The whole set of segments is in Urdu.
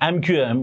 MQM,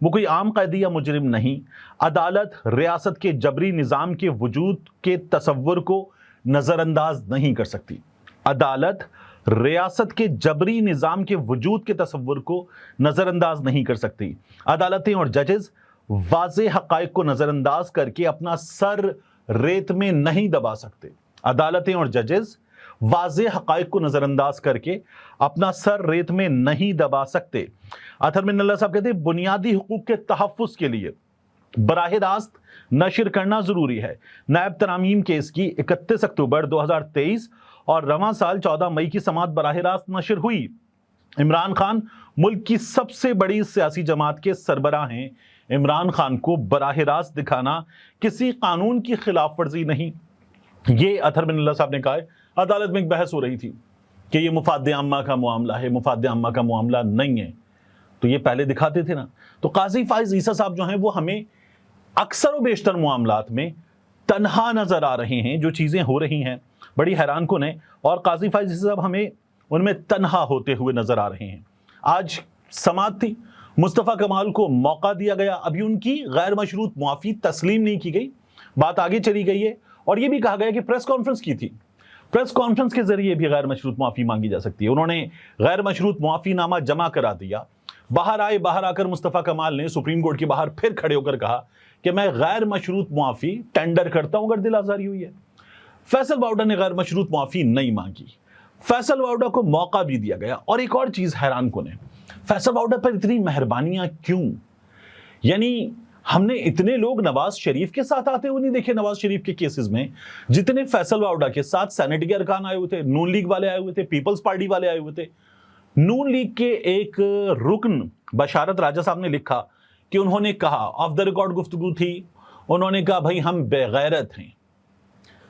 وہ کوئی عام قیدی یا مجرم نہیں. عدالت ریاست کے جبری نظام کے وجود کے تصور کو نظر انداز نہیں کر سکتی. عدالت ریاست کے جبری نظام کے وجود کے تصور کو نظر انداز نہیں کر سکتی. عدالتیں اور ججز واضح حقائق کو نظر انداز کر کے اپنا سر ریت میں نہیں دبا سکتے. عدالتیں اور ججز واضح حقائق کو نظر انداز کر کے اپنا سر ریت میں نہیں دبا سکتے. اطہر من اللہ صاحب کہتے ہیں بنیادی حقوق کے تحفظ کے لیے براہ راست نشر کرنا ضروری ہے. نائب ترامیم کیس کی 31 اکتوبر 2023 اور رواں سال 14 مئی کی سماعت براہ راست نشر ہوئی. عمران خان ملک کی سب سے بڑی سیاسی جماعت کے سربراہ ہیں. عمران خان کو براہ راست دکھانا کسی قانون کی خلاف ورزی نہیں. یہ اطہر من اللہ صاحب نے کہا ہے. عدالت میں ایک بحث ہو رہی تھی کہ یہ مفاد عامہ کا معاملہ ہے، مفاد عامہ کا معاملہ نہیں ہے، تو یہ پہلے دکھاتے تھے نا. تو قاضی فائز عیسیٰ صاحب جو ہیں وہ ہمیں اکثر و بیشتر معاملات میں تنہا نظر آ رہے ہیں. جو چیزیں ہو رہی ہیں بڑی حیران کن ہیں، اور قاضی فائز عیسیٰ صاحب ہمیں ان میں تنہا ہوتے ہوئے نظر آ رہے ہیں. آج سماعت تھی، مصطفیٰ کمال کو موقع دیا گیا. ابھی ان کی غیر مشروط معافی تسلیم نہیں کی گئی، بات آگے چلی گئی ہے، اور یہ بھی کہا گیا کہ پریس کانفرنس کی تھی، پریس کانفرنس کے ذریعے بھی غیر مشروط معافی مانگی جا سکتی ہے. انہوں نے غیر مشروط معافی نامہ جمع کرا دیا. باہر آ کر مصطفیٰ کمال نے سپریم کورٹ کے باہر پھر کھڑے ہو کر کہا کہ میں غیر مشروط معافی ٹینڈر کرتا ہوں اگر دل آزاری ہوئی ہے. فیصل واؤڈا نے غیر مشروط معافی نہیں مانگی. فیصل واؤڈا کو موقع بھی دیا گیا. اور ایک اور چیز حیران کن ہے، فیصل واؤڈا پر اتنی مہربانیاں کیوں؟ یعنی ہم نے اتنے لوگ نواز شریف کے ساتھ آتے ہوئے نہیں دیکھے. نواز شریف کے کیسز میں جتنے فیصل واؤڈا کے ساتھ سینیٹ کے ارکان آئے ہوئے تھے، نون لیگ والے آئے ہوئے تھے، پیپلز پارٹی والے آئے ہوئے تھے. نون لیگ کے ایک رکن بشارت راجہ صاحب نے لکھا کہ انہوں نے کہا، آف دا ریکارڈ گفتگو تھی، انہوں نے کہا بھائی ہم بے غیرت ہیں،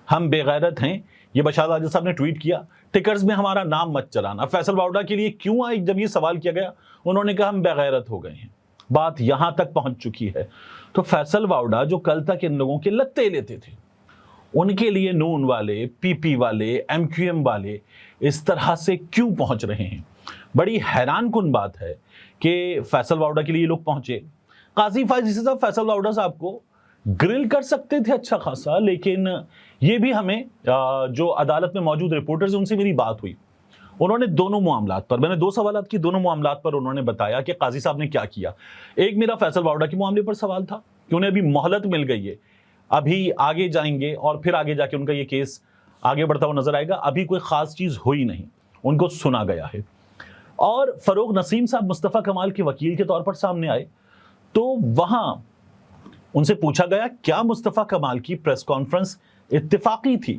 ہم بے غیرت ہیں. یہ بشارت راجہ صاحب نے ٹویٹ کیا، ٹکرز میں ہمارا نام مت چلانا. فیصل واؤڈا کے لیے کیوں آئے؟ جب یہ سوال کیا گیا انہوں نے کہا ہم بے غیرت ہو گئے ہیں. بات یہاں تک پہنچ چکی ہے. تو فیصل واؤڈا جو کل تک ان لوگوں کے لتے لیتے تھے، ان کے لیے نون والے، پی پی والے، ایم کیو ایم والے اس طرح سے کیوں پہنچ رہے ہیں؟ بڑی حیران کن بات ہے کہ فیصل واؤڈا کے لیے یہ لوگ پہنچے. قاضی فائز عیسیٰ صاحب فیصل واؤڈا صاحب کو گرل کر سکتے تھے اچھا خاصا، لیکن یہ بھی ہمیں جو عدالت میں موجود رپورٹرز ہیں ان سے میری بات ہوئی، انہوں نے دونوں معاملات پر، میں نے 2 سوالات کی، دونوں معاملات پر انہوں نے بتایا کہ قاضی صاحب نے کیا کیا. ایک میرا فیصل واؤڈا کے معاملے پر سوال تھا کہ انہیں ابھی مہلت مل گئی ہے، ابھی آگے جائیں گے اور پھر آگے جا کے ان کا یہ کیس آگے بڑھتا ہوا نظر آئے گا. ابھی کوئی خاص چیز ہوئی نہیں، ان کو سنا گیا ہے. اور فروغ نسیم صاحب مصطفیٰ کمال کے وکیل کے طور پر سامنے آئے تو وہاں ان سے پوچھا گیا کیا مصطفیٰ کمال کی پریس کانفرنس اتفاقی تھی؟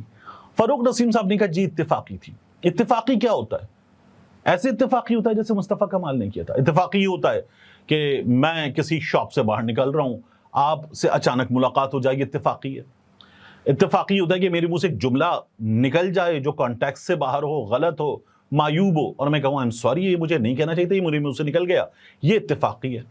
فروغ نسیم صاحب نے کہا جی اتفاقی تھی. اتفاقی کیا ہوتا ہے؟ ایسے اتفاقی ہوتا ہے جیسے مصطفیٰ کمال نے کیا تھا. اتفاقی یہ ہوتا ہے کہ میں کسی شاپ سے باہر نکل رہا ہوں، آپ سے اچانک ملاقات ہو جائے گی، اتفاقی ہے. اتفاقی ہوتا ہے کہ میرے منہ سے ایک جملہ نکل جائے جو کانٹیکس سے باہر ہو، غلط ہو، معیوب ہو، اور میں کہوں I'm sorry یہ مجھے نہیں کہنا چاہیے تھا، یہ میرے منہ سے نکل گیا. یہ اتفاقی ہے.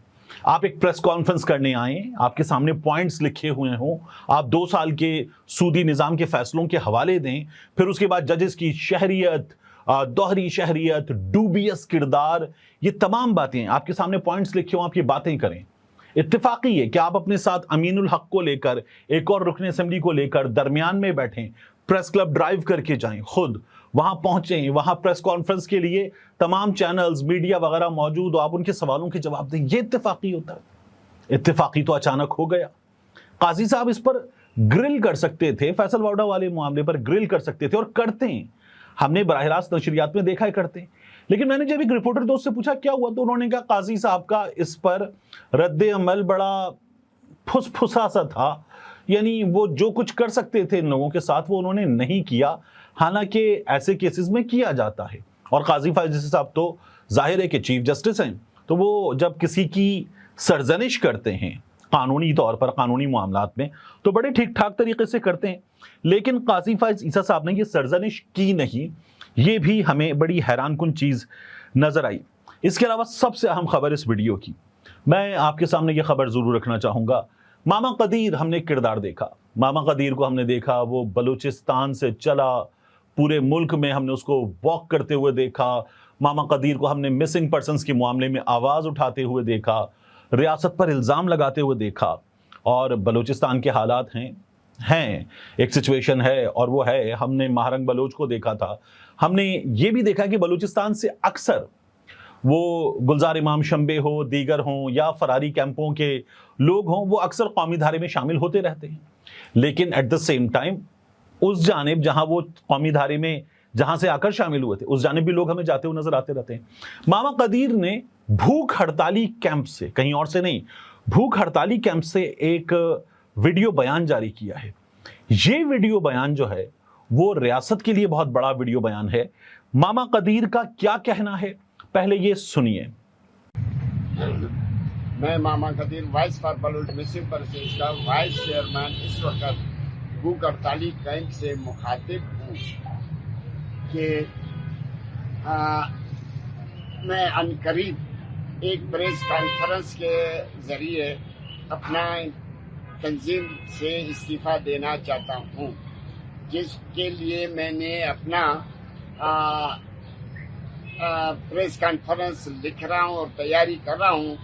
آپ ایک پریس کانفرنس کرنے آئیں، آپ کے سامنے پوائنٹس لکھے ہوئے ہوں، آپ 2 سال کے سودی نظام کے فیصلوں کے حوالے دیں، پھر اس کے بعد ججز کی شہریت، دوہری شہریت، ڈوبیس کردار، یہ تمام باتیں آپ کے سامنے پوائنٹس لکھے ہوں، آپ یہ باتیں کریں. اتفاقی ہے کہ آپ اپنے ساتھ امین الحق کو لے کر، ایک اور رکن اسمبلی کو لے کر درمیان میں بیٹھیں، پریس کلب ڈرائیو کر کے جائیں، خود وہاں پہنچیں، وہاں پریس کانفرنس کے لیے تمام چینلز، میڈیا وغیرہ موجود ہو، آپ ان کے سوالوں کے جواب دیں. یہ اتفاقی ہوتا ہے. اتفاقی تو اچانک ہو گیا. قاضی صاحب اس پر گرل کر سکتے تھے، فیصل واؤڈا والے معاملے پر گرل کر سکتے تھے، اور کرتے ہیں. ہم نے براہ راست نشریات میں دیکھا ہے کرتے ہیں. لیکن میں نے جب ایک رپورٹر دوست سے پوچھا کیا ہوا تو انہوں نے کہا قاضی صاحب کا اس پر رد عمل بڑا پھس پھسا سا تھا، یعنی وہ جو کچھ کر سکتے تھے ان لوگوں کے ساتھ وہ انہوں نے نہیں کیا، حالانکہ ایسے کیسز میں کیا جاتا ہے. اور قاضی فائز عیسیٰ صاحب تو ظاہر ہے کہ چیف جسٹس ہیں، تو وہ جب کسی کی سرزنش کرتے ہیں قانونی طور پر، قانونی معاملات میں، تو بڑے ٹھیک ٹھاک طریقے سے کرتے ہیں. لیکن قاضی فائز عیسیٰ صاحب نے یہ سرزنش کی نہیں. یہ بھی ہمیں بڑی حیران کن چیز نظر آئی. اس کے علاوہ سب سے اہم خبر اس ویڈیو کی، میں آپ کے سامنے یہ خبر ضرور رکھنا چاہوں گا. ماما قدیر ہم نے کردار دیکھا، ماما قدیر کو ہم نے دیکھا، وہ بلوچستان سے چلا، پورے ملک میں ہم نے اس کو واک کرتے ہوئے دیکھا. ماما قدیر کو ہم نے مسنگ پرسنز کے معاملے میں آواز اٹھاتے ہوئے دیکھا. ریاست پر الزام لگاتے ہوئے دیکھا. اور بلوچستان کے حالات ہیں ایک سچویشن ہے، اور وہ ہے ہم نے مہرنگ بلوچ کو دیکھا تھا. ہم نے یہ بھی دیکھا کہ بلوچستان سے اکثر وہ گلزار امام شمبے ہو، دیگر ہوں، یا فراری کیمپوں کے لوگ ہوں، وہ اکثر قومی دھارے میں شامل ہوتے رہتے ہیں. لیکن ایٹ دا سیم ٹائم اس جانب جہاں وہ قومی دھارے میں جہاں سے آ کر شامل ہوئے تھے، اس جانب بھی لوگ ہمیں جاتے ہوئے نظر آتے رہتے ہیں. ماما قدیر نے بھوک ہڑتالی کیمپ سے، کہیں اور سے نہیں، بھوک ہڑتالی کیمپ سے ایک ویڈیو بیان جاری کیا ہے. یہ ویڈیو بیان جو ہے وہ ریاست کے لیے بہت بڑا ویڈیو بیان ہے. ماما قدیر کا کیا کہنا ہے، پہلے یہ سنیے. میں Mama Qadeer voice for Baloch missing persons کا وائس چیئرمین اس وقت بھوک ہڑتالی کیمپ سے مخاطب ہوں کہ میں عنقریب ایک پریس کانفرنس کے ذریعے اپنا تنظیم سے استعفیٰ دینا چاہتا ہوں، جس کے لیے میں نے اپنا پریس کانفرنس لکھ رہا ہوں اور تیاری کر رہا ہوں،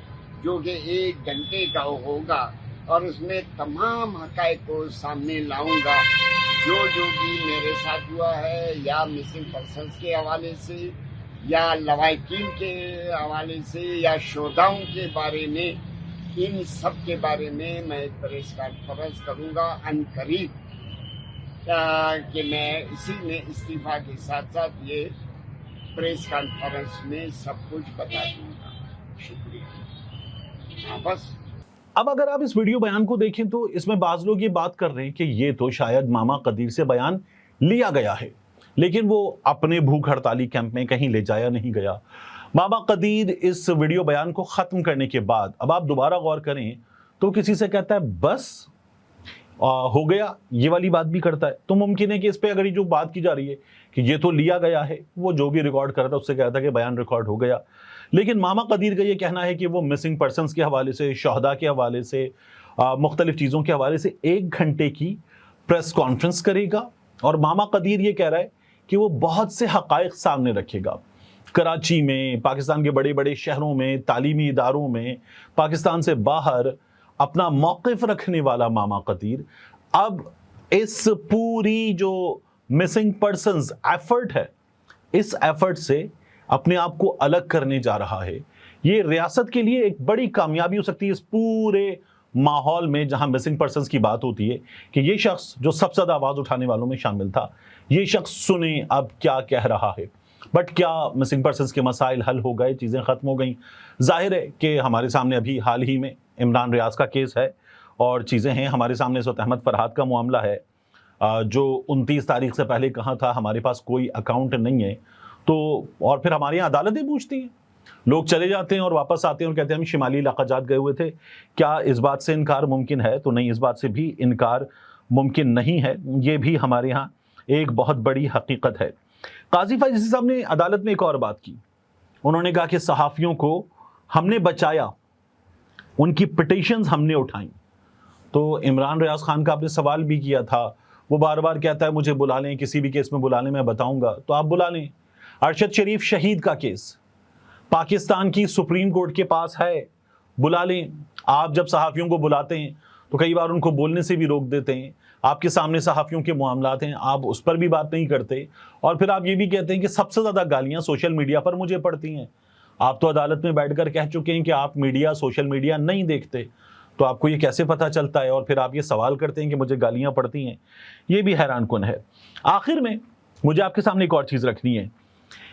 جو کہ 1 گھنٹے کا ہوگا، اور اس میں تمام حقائق کو سامنے لاؤں گا جو بھی میرے ساتھ ہوا ہے، یا مسنگ پرسنز کے حوالے سے، یا لواحقین کے حوالے سے، یا شہداؤں کے بارے میں. ان سب کے بارے میں پریس کانفرنس کروں گا عنقریب، کہ میں اسی میں استعفیٰ کے ساتھ ساتھ یہ پریس کانفرنس میں سب کچھ بتا دوں گا. شکریہ. بس اب اگر آپ اس ویڈیو بیان کو دیکھیں تو اس میں بعض لوگ یہ بات کر رہے ہیں کہ یہ تو شاید ماما قدیر سے بیان لیا گیا ہے، لیکن وہ اپنے بھوک ہڑتالی کیمپ میں کہیں لے جایا نہیں گیا. ماما قدیر اس ویڈیو بیان کو ختم کرنے کے بعد اب آپ دوبارہ غور کریں تو کسی سے کہتا ہے بس ہو گیا، یہ والی بات بھی کرتا ہے. تو ممکن ہے کہ اس پہ اگر یہ جو بات کی جا رہی ہے کہ یہ تو لیا گیا ہے، وہ جو بھی ریکارڈ کرتا ہے اس سے کہتا ہے کہ بیان ریکارڈ ہو گیا. لیکن ماما قدیر کا یہ کہنا ہے کہ وہ مسنگ پرسنز کے حوالے سے، شہداء کے حوالے سے، مختلف چیزوں کے حوالے سے 1 گھنٹے کی پریس کانفرنس کرے گا. اور ماما قدیر یہ کہہ رہا ہے کہ وہ بہت سے حقائق سامنے رکھے گا. کراچی میں، پاکستان کے بڑے بڑے شہروں میں، تعلیمی اداروں میں، پاکستان سے باہر اپنا موقف رکھنے والا ماما قدیر اب اس پوری جو مسنگ پرسنز ایفرٹ ہے، اس ایفرٹ سے اپنے آپ کو الگ کرنے جا رہا ہے. یہ ریاست کے لیے ایک بڑی کامیابی ہو سکتی ہے اس پورے ماحول میں جہاں مسنگ پرسنز کی بات ہوتی ہے، کہ یہ شخص جو سب سے زیادہ آواز اٹھانے والوں میں شامل تھا، یہ شخص سنیں اب کیا کہہ رہا ہے. بٹ کیا مسنگ پرسنز کے مسائل حل ہو گئے، چیزیں ختم ہو گئیں؟ ظاہر ہے کہ ہمارے سامنے ابھی حال ہی میں عمران ریاض کا کیس ہے اور چیزیں ہیں. ہمارے سامنے اس وقت احمد فرحاد کا معاملہ ہے، جو 29 تاریخ سے پہلے کہاں تھا ہمارے پاس کوئی اکاؤنٹ نہیں ہے. تو اور پھر ہمارے یہاں عدالتیں پوچھتی ہیں، لوگ چلے جاتے ہیں اور واپس آتے ہیں اور کہتے ہیں ہم شمالی علاقہ جات گئے ہوئے تھے. کیا اس بات سے انکار ممکن ہے؟ تو نہیں، اس بات سے بھی انکار ممکن نہیں ہے. یہ بھی ہمارے یہاں ایک بہت بڑی حقیقت ہے. قاضی فیض صاحب نے عدالت میں ایک اور بات کی. انہوں نے کہا کہ صحافیوں کو ہم نے بچایا، ان کی پٹیشنز ہم نے اٹھائیں. تو عمران ریاض خان کا آپ نے سوال بھی کیا تھا، وہ بار بار کہتا ہے مجھے بلا لیں، کسی بھی کیس میں بلا لیں، میں بتاؤں گا. تو آپ بلا لیں. ارشد شریف شہید کا کیس پاکستان کی سپریم کورٹ کے پاس ہے، بلا لیں. آپ جب صحافیوں کو بلاتے ہیں تو کئی بار ان کو بولنے سے بھی روک دیتے ہیں. آپ کے سامنے صحافیوں کے معاملات ہیں، آپ اس پر بھی بات نہیں کرتے، اور پھر آپ یہ بھی کہتے ہیں کہ سب سے زیادہ گالیاں سوشل میڈیا پر مجھے پڑتی ہیں. آپ تو عدالت میں بیٹھ کر کہہ چکے ہیں کہ آپ میڈیا، سوشل میڈیا نہیں دیکھتے، تو آپ کو یہ کیسے پتہ چلتا ہے؟ اور پھر آپ یہ سوال کرتے ہیں کہ مجھے گالیاں پڑتی ہیں. یہ بھی حیران کن ہے. آخر میں مجھے آپ کے سامنے ایک اور چیز رکھنی ہے.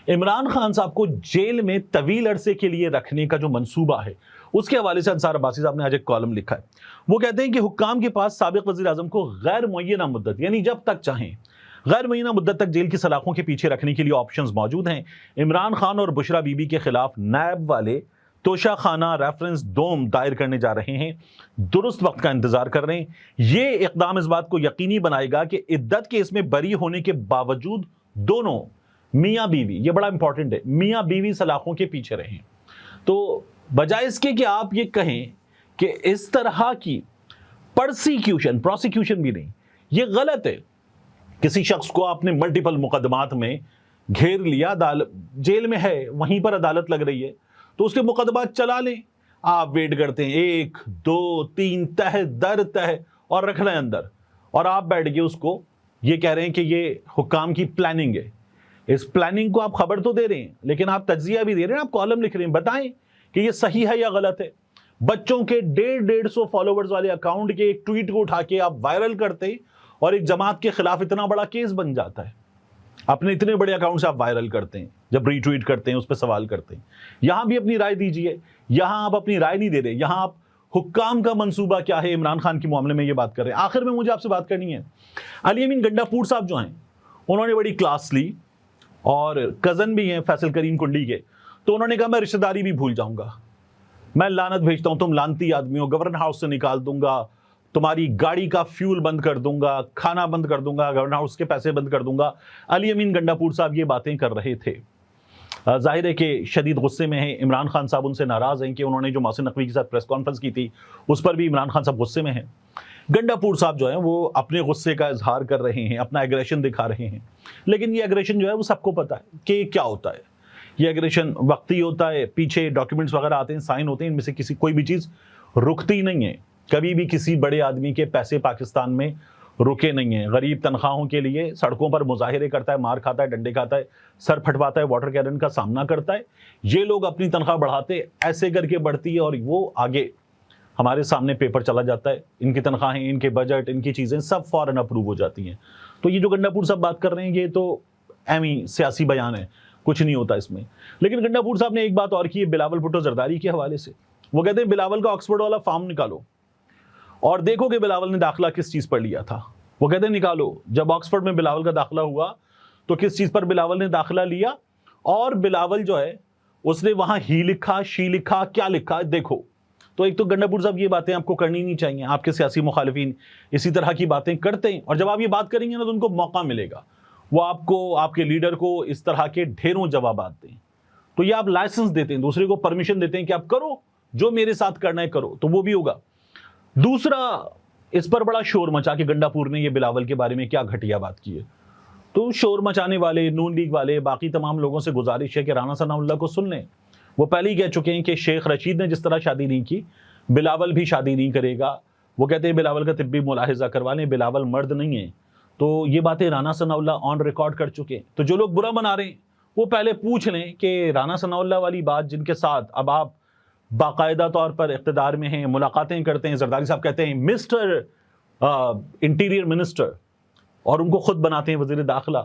عمران خان صاحب کو جیل میں طویل عرصے کے لیے رکھنے کا جو منصوبہ ہے، اس کے حوالے سے انصار عباسی صاحب نے آج ایک کالم لکھا ہے. وہ کہتے ہیں کہ حکام کے پاس سابق وزیر اعظم کو غیر معینہ مدت، یعنی جب تک چاہیں غیر معینہ مدت تک جیل کی سلاخوں کے پیچھے رکھنے کے لیے آپشنز موجود ہیں. عمران خان اور بشرا بی بی کے خلاف نیب والے توشہ خانہ ریفرنس دوم دائر کرنے جا رہے ہیں، درست وقت کا انتظار کر رہے ہیں. یہ اقدام اس بات کو یقینی بنائے گا کہ عدت کیس میں بری ہونے کے باوجود دونوں میاں بیوی، یہ بڑا امپورٹنٹ ہے، میاں بیوی سلاخوں کے پیچھے رہیں. تو بجائے اس کے کہ آپ یہ کہیں کہ اس طرح کی پروسیکیوشن بھی نہیں، یہ غلط ہے. کسی شخص کو آپ نے ملٹیپل مقدمات میں گھیر لیا، جیل میں ہے، وہیں پر عدالت لگ رہی ہے، تو اس کے مقدمات چلا لیں. آپ ویٹ کرتے ہیں 1 2 3 تہ در تہ اور رکھ رہے ہیں اندر, اور آپ بیٹھ کے اس کو یہ کہہ رہے ہیں کہ یہ حکام کی پلاننگ ہے. اس پلاننگ کو آپ خبر تو دے رہے ہیں لیکن آپ تجزیہ بھی دے رہے ہیں, آپ کالم لکھ رہے ہیں, بتائیں کہ یہ صحیح ہے یا غلط ہے. بچوں کے 150 فالوورز والے اکاؤنٹ کے ایک ٹویٹ کو اٹھا کے آپ وائرل کرتے ہیں اور ایک جماعت کے خلاف اتنا بڑا کیس بن جاتا ہے. اپنے اتنے بڑے اکاؤنٹ سے آپ وائرل کرتے ہیں, جب ری ٹویٹ کرتے ہیں اس پہ سوال کرتے ہیں. یہاں بھی اپنی رائے دیجئے, یہاں آپ اپنی رائے نہیں دے رہے, یہاں آپ حکام کا منصوبہ کیا ہے عمران خان کے معاملے میں یہ بات کر رہے ہیں. آخر میں مجھے آپ سے بات کرنی ہے, علی امین گنڈا پور صاحب جو ہیں انہوں نے بڑی کلاس لی اور کزن بھی ہیں فیصل کریم کنڈی کے, تو انہوں نے کہا میں رشتہ داری بھی بھول جاؤں گا, میں لعنت بھیجتا ہوں, تم لعنتی آدمی ہو, گورنر ہاؤس سے نکال دوں گا, تمہاری گاڑی کا فیول بند کر دوں گا, کھانا بند کر دوں گا, گورنر ہاؤس کے پیسے بند کر دوں گا. علی امین گنڈا پور صاحب یہ باتیں کر رہے تھے. ظاہر ہے کہ شدید غصے میں ہیں, عمران خان صاحب ان سے ناراض ہیں کہ انہوں نے جو محسن نقوی کے ساتھ پریس کانفرنس کی تھی اس پر بھی عمران خان صاحب غصے میں ہیں. گنڈا پور صاحب جو ہیں وہ اپنے غصے کا اظہار کر رہے ہیں, اپنا ایگریشن دکھا رہے ہیں, لیکن یہ ایگریشن جو ہے وہ سب کو پتا ہے کہ کیا ہوتا ہے. یہ ایگریشن وقتی ہوتا ہے, پیچھے ڈاکیومنٹس وغیرہ آتے ہیں, سائن ہوتے ہیں, ان میں سے کوئی بھی چیز رکتی نہیں ہے. کبھی بھی کسی بڑے آدمی کے پیسے پاکستان میں رکے نہیں ہیں. غریب تنخواہوں کے لیے سڑکوں پر مظاہرے کرتا ہے, مار کھاتا ہے, ڈنڈے کھاتا ہے, سر پھٹواتا ہے, واٹر کینن کا سامنا کرتا ہے. یہ لوگ اپنی تنخواہ بڑھاتے ایسے کر کے بڑھتی ہے اور وہ آگے ہمارے سامنے پیپر چلا جاتا ہے. ان کی تنخواہیں, ان کے بجٹ, ان کی چیزیں سب فوراً اپروو ہو جاتی ہیں. تو یہ جو گنڈا پور صاحب بات کر رہے ہیں یہ تو ایمی سیاسی بیان ہے, کچھ نہیں ہوتا اس میں. لیکن گنڈا پور صاحب نے ایک بات اور کی ہے بلاول بھٹو زرداری کے حوالے سے. وہ کہتے ہیں بلاول کا آکسفورڈ والا فارم نکالو اور دیکھو کہ بلاول نے داخلہ کس چیز پر لیا تھا. وہ کہتے ہیں نکالو, جب آکسفورڈ میں بلاول کا داخلہ ہوا تو کس چیز پر بلاول نے داخلہ لیا, اور بلاول جو ہے اس نے وہاں ہی لکھا, شی لکھا, کیا لکھا دیکھو. تو ایک تو گنڈا پور صاحب یہ باتیں آپ کو کرنی نہیں چاہیے. آپ کے سیاسی مخالفین اسی طرح کی باتیں کرتے ہیں, اور جب آپ یہ بات کریں گے نا تو ان کو موقع ملے گا, وہ آپ کو, آپ کے لیڈر کو اس طرح کے ڈھیروں جوابات دیں. تو یہ آپ لائسنس دیتے ہیں, دوسرے کو پرمیشن دیتے ہیں کہ آپ کرو جو میرے ساتھ کرنا ہے کرو, تو وہ بھی ہوگا. دوسرا, اس پر بڑا شور مچا کہ گنڈا پور نے یہ بلاول کے بارے میں کیا گھٹیا بات کی ہے. تو شور مچانے والے, نون لیگ والے, باقی تمام لوگوں سے گزارش ہے کہ رانا ثناء اللہ کو سن لیں. وہ پہلے ہی کہہ چکے ہیں کہ شیخ رشید نے جس طرح شادی نہیں کی بلاول بھی شادی نہیں کرے گا. وہ کہتے ہیں بلاول کا طبی ملاحظہ کروا لیں, بلاول مرد نہیں ہے. تو یہ باتیں رانا ثناء اللہ آن ریکارڈ کر چکے ہیں. تو جو لوگ برا بنا رہے ہیں وہ پہلے پوچھ لیں کہ رانا ثناء اللہ والی بات, جن کے ساتھ اب آپ باقاعدہ طور پر اقتدار میں ہیں, ملاقاتیں کرتے ہیں, زرداری صاحب کہتے ہیں مسٹر انٹیریئر منسٹر, اور ان کو خود بناتے ہیں وزیر داخلہ.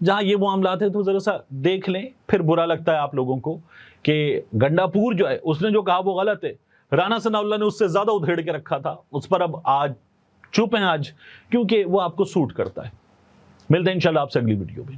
جہاں یہ معاملات ہیں تو ذرا سا دیکھ لیں. پھر برا لگتا ہے آپ لوگوں کو کہ گنڈا پور جو ہے اس نے جو کہا وہ غلط ہے, رانا ثناء اللہ نے اس سے زیادہ ادھیڑ کے رکھا تھا, اس پر اب آج چپ ہیں آج, کیونکہ وہ آپ کو سوٹ کرتا ہے. ملتے ہیں انشاءاللہ آپ سے اگلی ویڈیو میں.